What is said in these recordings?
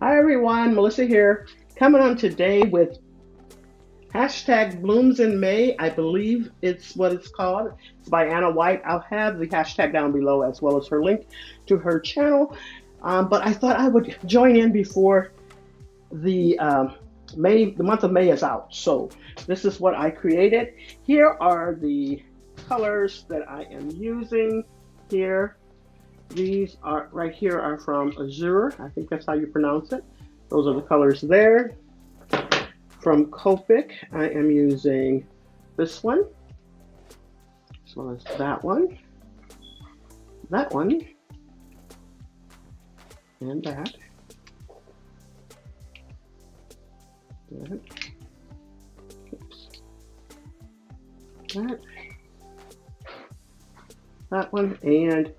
Hi everyone, Melissa here, coming on today with hashtag Blooms in May. I believe it's what it's called. It's by Anna White. I'll have the hashtag down below as well as her link to her channel. But I thought I would join in before the the month of May is out. So this is what I created. Here are the colors that I am using here. These are right here are from Azure. I think that's how you pronounce it. Those are the colors there. From Copic, I am using this one, as well as that one, and that. Oops. That one, and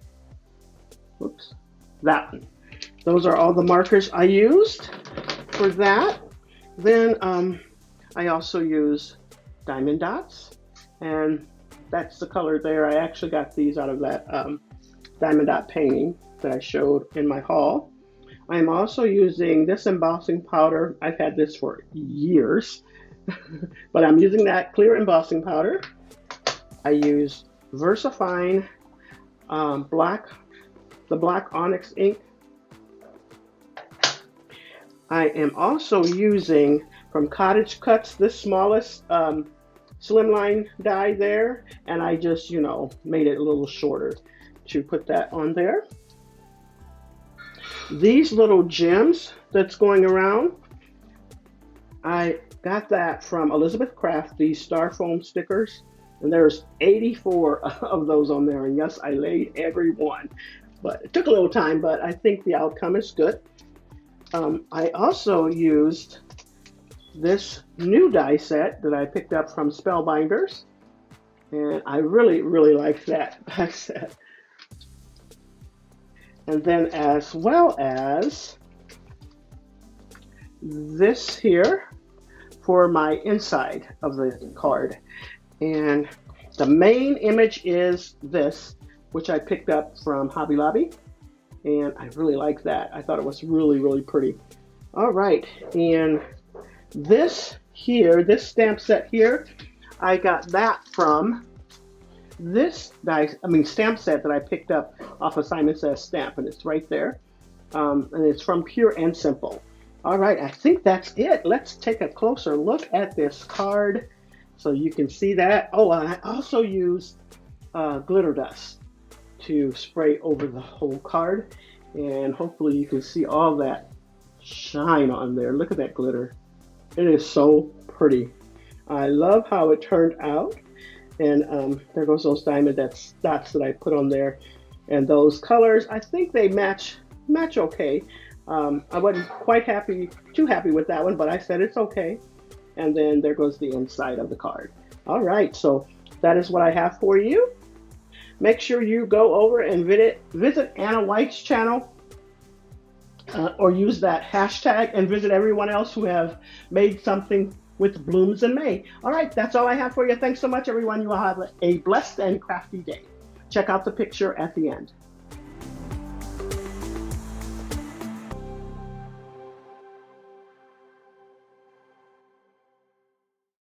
whoops, that one. Those are all the markers I used for that. Then I also use diamond dots, and that's the color there. I actually got these out of that diamond dot painting that I showed in my haul. I'm also using this embossing powder. I've had this for years, but I'm using that clear embossing powder. I use VersaFine the black onyx ink. I am also using from Cottage Cuts this smallest slimline die there, and I just, made it a little shorter to put that on there. These little gems that's going around, I got that from Elizabeth Craft, these styrofoam stickers, and there's 84 of those on there, and yes, I laid every one, but it took a little time, but I think the outcome is good. I also used this new die set that I picked up from Spellbinders, and I really liked that die set. And then as well as this here for my inside of the card. And the main image is this, which I picked up from Hobby Lobby. And I really like that. I thought it was really pretty. All right, and this here, this stamp set here, I got that from this stamp set that I picked up off of Simon Says Stamp, and it's right there. And it's from Pure and Simple. All right, I think that's it. Let's take a closer look at this card so you can see that. Oh, and I also used glitter dust to spray over the whole card, and hopefully you can see all that shine on there. Look at that glitter. It is so pretty. I love how it turned out, and there goes those diamond dots that I put on there, and those colors, I think they match okay. I wasn't quite too happy with that one, but I said it's okay. And then there goes the inside of the card. All right, so that is what I have for you. Make sure you go over and visit Anna White's channel, or use that hashtag and visit everyone else who have made something with blooms in May. All right, that's all I have for you. Thanks so much, everyone. You will have a blessed and crafty day. Check out the picture at the end.